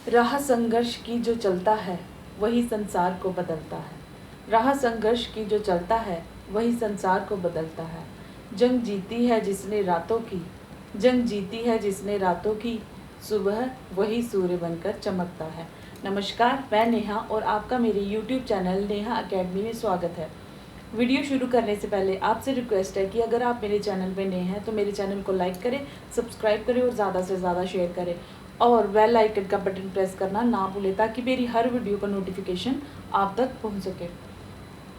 राह संघर्ष की जो चलता है वही संसार को बदलता है। राह संघर्ष की जो चलता है वही संसार को बदलता है। जंग जीती है जिसने रातों की, जंग जीती है जिसने रातों की, सुबह वही सूर्य बनकर चमकता है। नमस्कार, मैं नेहा और आपका मेरे YouTube चैनल नेहा अकेडमी में स्वागत है। वीडियो शुरू करने से पहले आपसे रिक्वेस्ट है कि अगर आप मेरे चैनल पे नए हैं तो मेरे चैनल को लाइक करें, सब्सक्राइब करें और ज़्यादा से ज़्यादा शेयर करें और बेल आइकन का बटन प्रेस करना ना भूलें ताकि मेरी हर वीडियो का नोटिफिकेशन आप तक पहुंच सके।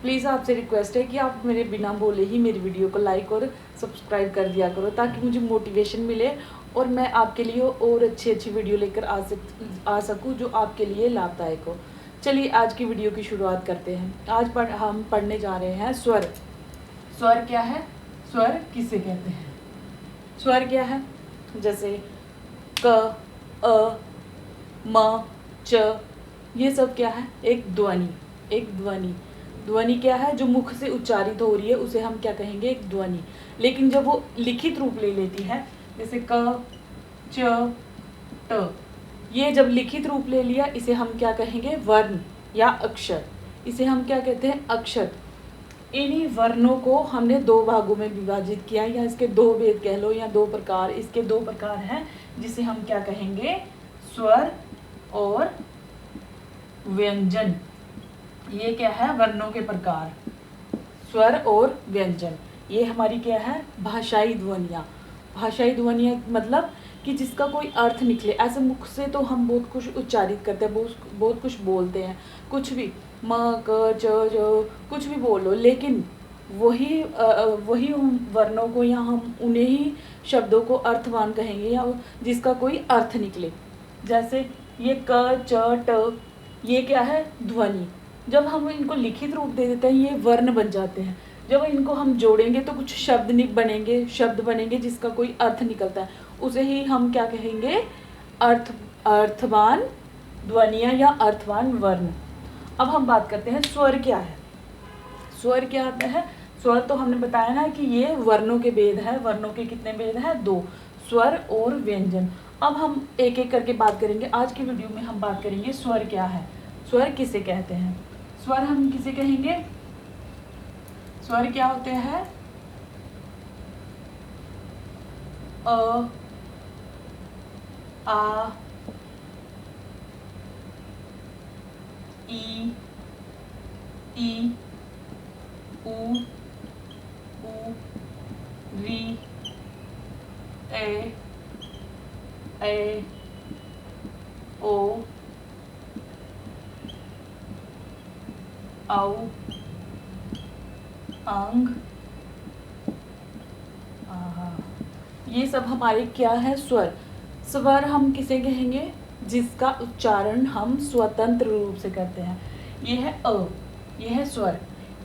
प्लीज़ आपसे रिक्वेस्ट है कि आप मेरे बिना बोले ही मेरी वीडियो को लाइक और सब्सक्राइब कर दिया करो ताकि मुझे मोटिवेशन मिले और मैं आपके लिए और अच्छी वीडियो लेकर आ सकूँ जो आपके लिए लाभदायक हो। चलिए आज की वीडियो की शुरुआत करते हैं। आज हम पढ़ने जा रहे हैं स्वर। स्वर क्या है? स्वर किसे कहते हैं? स्वर क्या है? जैसे क, अ, म, च, ये सब क्या है? एक ध्वनि। एक ध्वनि। ध्वनि क्या है? जो मुख से उच्चारित हो रही है उसे हम क्या कहेंगे? एक ध्वनि। लेकिन जब वो लिखित रूप ले लेती है, जैसे क, च, ट, ये जब लिखित रूप ले लिया इसे हम क्या कहेंगे? वर्ण या अक्षर। इसे हम क्या कहते हैं? अक्षर। इन्हीं वर्णों को हमने दो भागों में विभाजित किया या इसके दो भेद कह लो या दो प्रकार। इसके दो प्रकार हैं जिसे हम क्या कहेंगे? स्वर और व्यंजन। ये क्या है? वर्णों के प्रकार, स्वर और व्यंजन। ये हमारी क्या है? भाषाई ध्वनियाँ। भाषाई ध्वनियाँ मतलब कि जिसका कोई अर्थ निकले। ऐसे मुख से तो हम बहुत कुछ उच्चारित करते हैं, बहुत कुछ बोलते हैं, कुछ भी म, क, च, ज, कुछ भी बोल लो, लेकिन वही वर्णों को या हम उन्हें ही शब्दों को अर्थवान कहेंगे या जिसका कोई अर्थ निकले। जैसे ये क, च, ट, ये क्या है? ध्वनि। जब हम इनको लिखित रूप दे देते हैं ये वर्ण बन जाते हैं। जब इनको हम जोड़ेंगे तो कुछ शब्द बनेंगे जिसका कोई अर्थ निकलता है, उसे ही हम क्या कहेंगे? अर्थवान ध्वनियाँ या अर्थवान वर्ण। अब हम बात करते हैं स्वर क्या है। स्वर क्या आता है? स्वर तो हमने बताया ना कि ये वर्णों के भेद है। वर्णों के कितने भेद हैं? दो, स्वर और व्यंजन। अब हम एक एक करके बात करेंगे। आज की वीडियो में हम बात करेंगे स्वर क्या है, स्वर किसे कहते हैं। स्वर हम किसे कहेंगे? स्वर क्या होते हैं? अ, आ, ई, उ, री, ए, ओ, औ, अंग, आहा। ये सब हमारे क्या है? स्वर। स्वर हम किसे कहेंगे? जिसका उच्चारण हम स्वतंत्र रूप से करते हैं। ये है अ, ये है स्वर।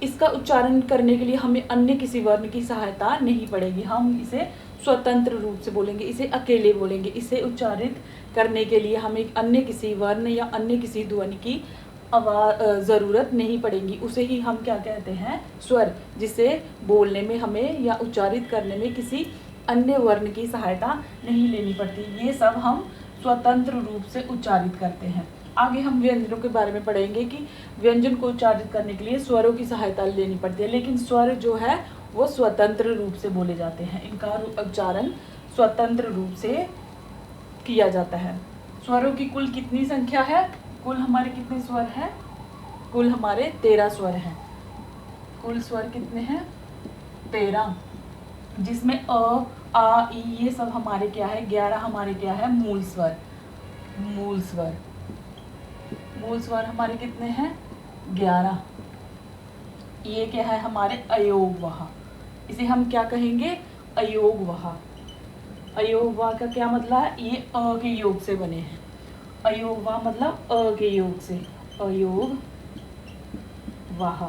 इसका उच्चारण करने के लिए हमें अन्य किसी वर्ण की सहायता नहीं पड़ेगी। हम इसे स्वतंत्र रूप से बोलेंगे, इसे अकेले बोलेंगे। इसे उच्चारित करने के लिए हमें अन्य किसी वर्ण या अन्य किसी ध्वनि की ज़रूरत नहीं पड़ेगी। उसे ही हम क्या कहते हैं? स्वर, जिसे बोलने में हमें या उच्चारित करने में किसी अन्य वर्ण की सहायता नहीं लेनी पड़ती। ये सब हम स्वतंत्र रूप से उच्चारित करते हैं। आगे हम व्यंजनों के बारे में पढ़ेंगे कि व्यंजन को उच्चारित करने के लिए स्वरों की सहायता लेनी पड़ती है, लेकिन स्वर जो है वो स्वतंत्र रूप से बोले जाते हैं। इनका उच्चारण स्वतंत्र रूप से किया जाता है। स्वरों की कुल कितनी संख्या है? कुल हमारे कितने स्वर हैं? कुल हमारे 13 स्वर हैं। कुल स्वर कितने हैं? 13, जिसमें अ, आ, ई ये सब हमारे क्या है? 11 हमारे क्या है? मूल स्वर। मूल स्वर। मूल स्वर हमारे कितने हैं? 11। ये क्या है? हमारे अयोगवाह। इसे हम क्या कहेंगे? अयोगवाह। अयोगवाह का क्या मतलब है? ये अ के योग से बने हैं। अयोगवाह मतलब अ के योग से, अयोग वाह।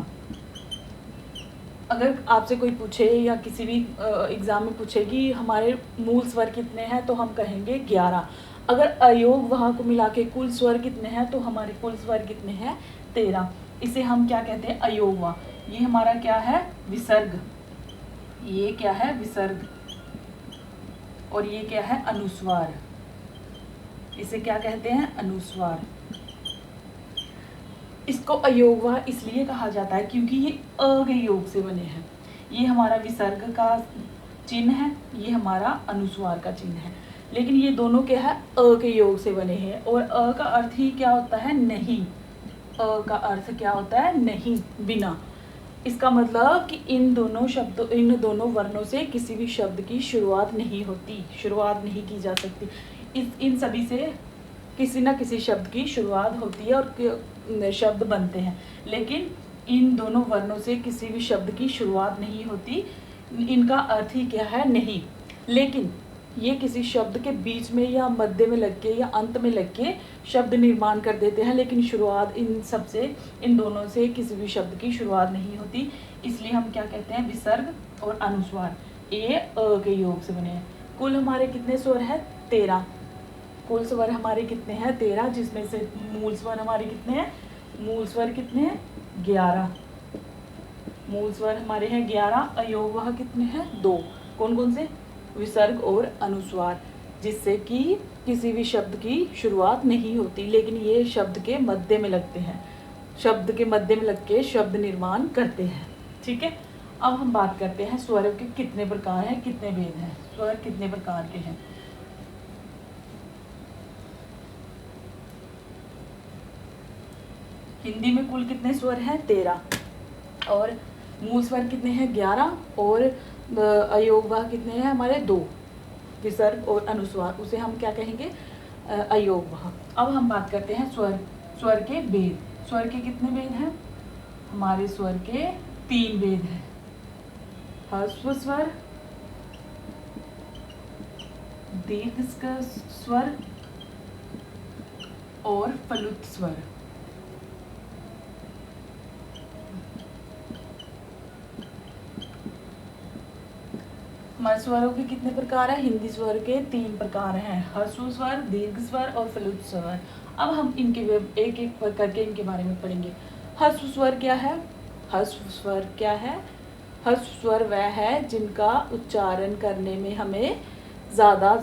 अगर आपसे कोई पूछे या किसी भी एग्ज़ाम में पूछे कि हमारे मूल स्वर कितने हैं तो हम कहेंगे 11। अगर अयोग वहाँ को मिला के कुल स्वर कितने हैं तो हमारे कुल स्वर कितने हैं? 13। इसे हम क्या कहते हैं? अयोगवा। ये हमारा क्या है? विसर्ग। ये क्या है? विसर्ग। और ये क्या है? अनुस्वार। इसे क्या कहते हैं? अनुस्वार। इसको अयोगवाह इसलिए कहा जाता है क्योंकि ये अ के योग से बने हैं। ये हमारा विसर्ग का चिन्ह है, ये हमारा अनुस्वार का चिन्ह है, लेकिन ये दोनों क्या है? अ के योग से बने हैं। और अ का अर्थ ही क्या होता है? नहीं। अ का अर्थ क्या होता है? नहीं, बिना। इसका मतलब कि इन दोनों वर्णों से किसी भी शब्द की शुरुआत नहीं होती, शुरुआत नहीं की जा सकती। इन सभी से किसी न किसी शब्द की शुरुआत होती है और शब्द बनते हैं, लेकिन इन दोनों वर्णों से किसी भी शब्द की शुरुआत नहीं होती। इनका अर्थ ही क्या है? नहीं। लेकिन ये किसी शब्द के बीच में या मध्य में लग के या अंत में लग के शब्द निर्माण कर देते हैं, लेकिन शुरुआत इन दोनों से किसी भी शब्द की शुरुआत नहीं होती। इसलिए हम क्या कहते हैं? विसर्ग और अनुस्वार ए अ के योग से बने हैं। कुल हमारे कितने स्वर हैं? 13। कुल स्वर हमारे कितने हैं? 13, जिसमें से मूल स्वर हमारे कितने हैं? मूल स्वर कितने हैं? 11। मूल स्वर हमारे हैं 11। अयोगवाह कितने हैं? 2। कौन कौन से? विसर्ग और अनुस्वार, जिससे कि किसी भी शब्द की शुरुआत नहीं होती, लेकिन ये शब्द के मध्य में लगते हैं, शब्द के मध्य में लग के शब्द निर्माण करते हैं। ठीक है, अब हम बात करते हैं स्वरों के कितने प्रकार हैं, कितने भेद हैं, स्वर कितने प्रकार के हैं। हिंदी में कुल कितने स्वर हैं? 13। और मूल स्वर कितने हैं? 11। और अयोगवाह कितने हैं हमारे? 2। विसर्ग और अनुस्वार, उसे हम क्या कहेंगे? अयोगवाह। अब हम बात करते हैं स्वर के भेद। स्वर के कितने भेद हैं? हमारे स्वर के 3 भेद हैं। ह्रस्व स्वर, दीर्घ स्वर और फलुत स्वर। हमारे स्वरों के कितने प्रकार हैं? हिंदी स्वर के 3 प्रकार हैं, ह्रस्व स्वर, दीर्घ स्वर और फलुत स्वर। अब हम इनके एक एक करके इनके बारे में पढ़ेंगे। ह्रस्व स्वर क्या है? ह्रस्व स्वर क्या है? ह्रस्व स्वर वह है जिनका उच्चारण करने में हमें ज़्यादा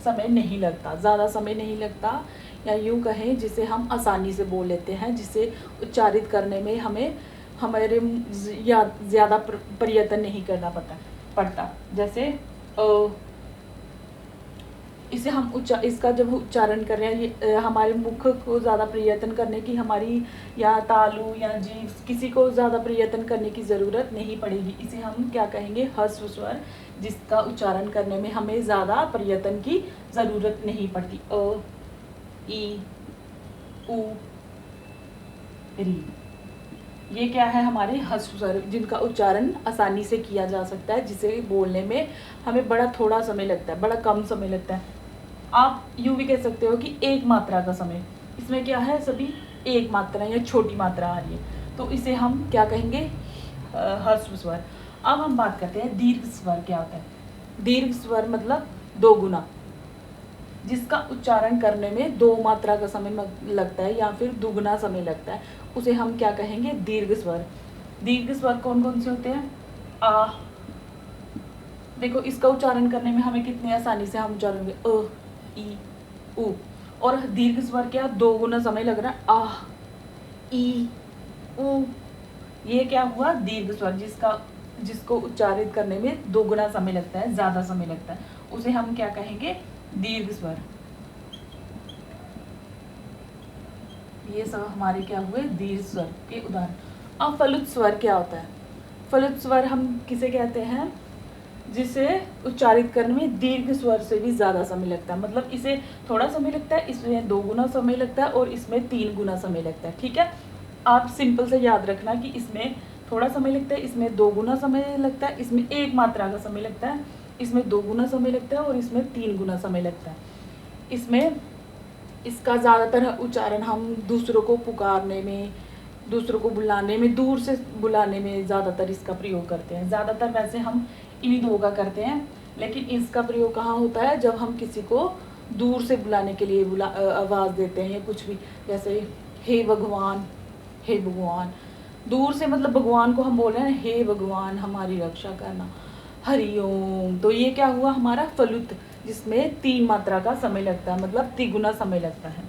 समय नहीं लगता, या यूँ कहें जिसे हम आसानी से बोल लेते हैं, जिसे उच्चारित करने में हमारे ज़्यादा प्रयत्न नहीं करना पड़ता। जैसे इसे हम इसका जब उच्चारण कर रहे हैं, ये हमारे मुख को ज़्यादा प्रयत्न करने की, हमारी या तालु या जीभ, किसी को ज़्यादा प्रयत्न करने की ज़रूरत नहीं पड़ेगी। इसे हम क्या कहेंगे? ह्रस्व स्वर, जिसका उच्चारण करने में हमें ज़्यादा प्रयत्न की ज़रूरत नहीं पड़ती। अ, ई, उ, री, ये क्या है? हमारे ह्रस्व स्वर, जिनका उच्चारण आसानी से किया जा सकता है, जिसे बोलने में हमें बड़ा थोड़ा समय लगता है, बड़ा कम समय लगता है। आप यूँ भी कह सकते हो कि एक मात्रा का समय, इसमें क्या है? सभी एक मात्रा या छोटी मात्रा आ रही है, तो इसे हम क्या कहेंगे? ह्रस्व स्वर। अब हम बात करते हैं दीर्घ स्वर क्या होता है। दीर्घ स्वर मतलब 2 गुना, जिसका उच्चारण करने में 2 मात्रा का समय लगता है या फिर दुगुना समय लगता है, उसे हम क्या कहेंगे? दीर्घ स्वर। दीर्घ स्वर कौन कौन से होते हैं? आ, देखो इसका उच्चारण करने में हमें कितने आसानी से हम उच्चारण करेंगे, अ, ई, उ। और दीर्घ स्वर क्या? 2 गुना समय लग रहा है, आ, ई, उ। ये क्या हुआ? दीर्घ स्वर, जिसको उच्चारित करने में 2 गुना समय लगता है, ज़्यादा समय लगता है, उसे हम क्या कहेंगे? दीर्घ स्वर। ये सब हमारे क्या हुए? दीर्घ स्वर के उदाहरण। अब फलुत स्वर क्या होता है? फलुत स्वर हम किसे कहते हैं? जिसे उच्चारित करने में दीर्घ स्वर से भी ज़्यादा समय लगता है, मतलब इसे थोड़ा समय लगता है, इसमें 2 गुना समय लगता है और इसमें 3 गुना समय लगता है। ठीक है, आप सिंपल से याद रखना कि इसमें थोड़ा समय लगता है, इसमें 2 गुना समय लगता है, इसमें 1 मात्रा का समय लगता है, इसमें 2 गुना समय लगता है और इसमें 3 गुना समय लगता है। इसका ज़्यादातर उच्चारण हम दूसरों को पुकारने में, दूसरों को बुलाने में, दूर से बुलाने में ज़्यादातर इसका प्रयोग करते हैं। ज़्यादातर वैसे हम इन्हीं 2 का करते हैं, लेकिन इसका प्रयोग कहाँ होता है? जब हम किसी को दूर से बुलाने के लिए आवाज़ देते हैं या कुछ भी, जैसे हे भगवान, हे भगवान। दूर से मतलब भगवान को हम बोल रहे हैं, हे भगवान हमारी रक्षा करना, हरिओम। तो ये क्या हुआ? हमारा फलुत, जिसमें 3 मात्रा का समय लगता है, मतलब तिगुना समय लगता है।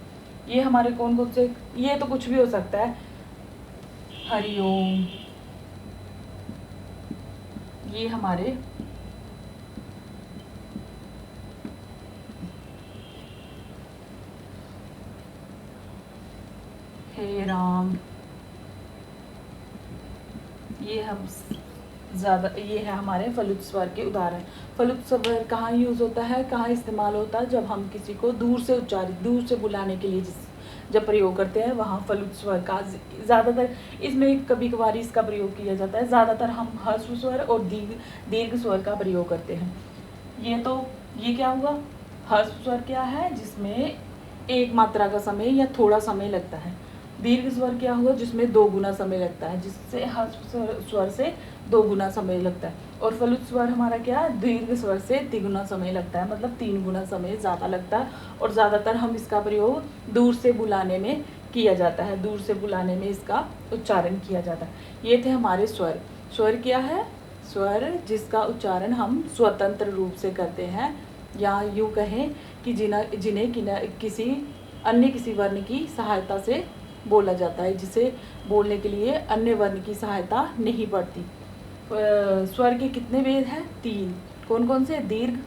ये हमारे कौन कौन से, ये तो कुछ भी हो सकता है, हरिओम, ये हमारे हे राम, ये हम ज़्यादा, ये है हमारे फलुत स्वर के उदाहरण। फलुत स्वर कहाँ यूज़ होता है, कहाँ इस्तेमाल होता है, जब हम किसी को दूर से उच्चारित, दूर से बुलाने के लिए जब प्रयोग करते हैं, वहाँ फलुत स्वर का ज़्यादातर, इसमें कभी कभार इसका प्रयोग किया जाता है, ज़्यादातर हम ह्रस्व स्वर और दीर्घ स्वर का प्रयोग करते हैं। ये क्या हुआ, ह्रस्व स्वर क्या है, जिसमें 1 मात्रा का समय या थोड़ा समय लगता है। दीर्घ स्वर क्या हुआ, जिसमें 2 गुना समय लगता है, जिससे ह्रस्व स्वर से 2 गुना समय लगता है। और फलुत स्वर हमारा क्या है, दीर्घ स्वर से तिगुना समय लगता है, मतलब 3 गुना समय ज़्यादा लगता है। और ज़्यादातर हम इसका प्रयोग दूर से बुलाने में किया जाता है, दूर से बुलाने में इसका उच्चारण किया जाता है। ये थे हमारे स्वर। स्वर क्या है, स्वर जिसका उच्चारण हम स्वतंत्र रूप से करते हैं, या यूँ कहें कि जिन्हें किसी वर्ण की सहायता से बोला जाता है, जिसे बोलने के लिए अन्य वर्ण की सहायता नहीं पड़ती। स्वर के कितने भेद हैं, 3। कौन कौन से, दीर्घ,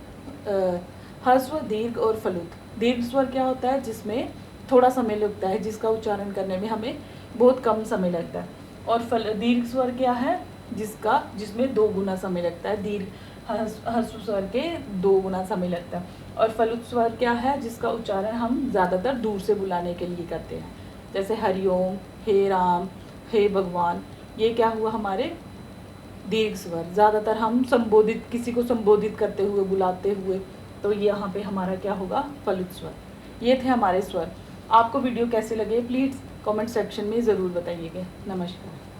ह्रस्व, दीर्घ और फलुत। दीर्घ स्वर क्या होता है, जिसमें थोड़ा समय लगता है, जिसका उच्चारण करने में हमें बहुत कम समय लगता है। और दीर्घ स्वर क्या है, जिसमें 2 गुना समय लगता है, दीर्घ ह्रस्व स्वर के 2 गुना समय लगता है। और फलुत स्वर क्या है, जिसका उच्चारण हम ज़्यादातर दूर से बुलाने के लिए करते हैं, जैसे हरिओम, हे राम, हे भगवान। ये क्या हुआ, हमारे दीर्घ स्वर, ज़्यादातर हम किसी को संबोधित करते हुए, बुलाते हुए, तो यहाँ पे हमारा क्या होगा, फलुत स्वर। ये थे हमारे स्वर। आपको वीडियो कैसे लगे, प्लीज़ कमेंट सेक्शन में ज़रूर बताइएगा। नमस्कार।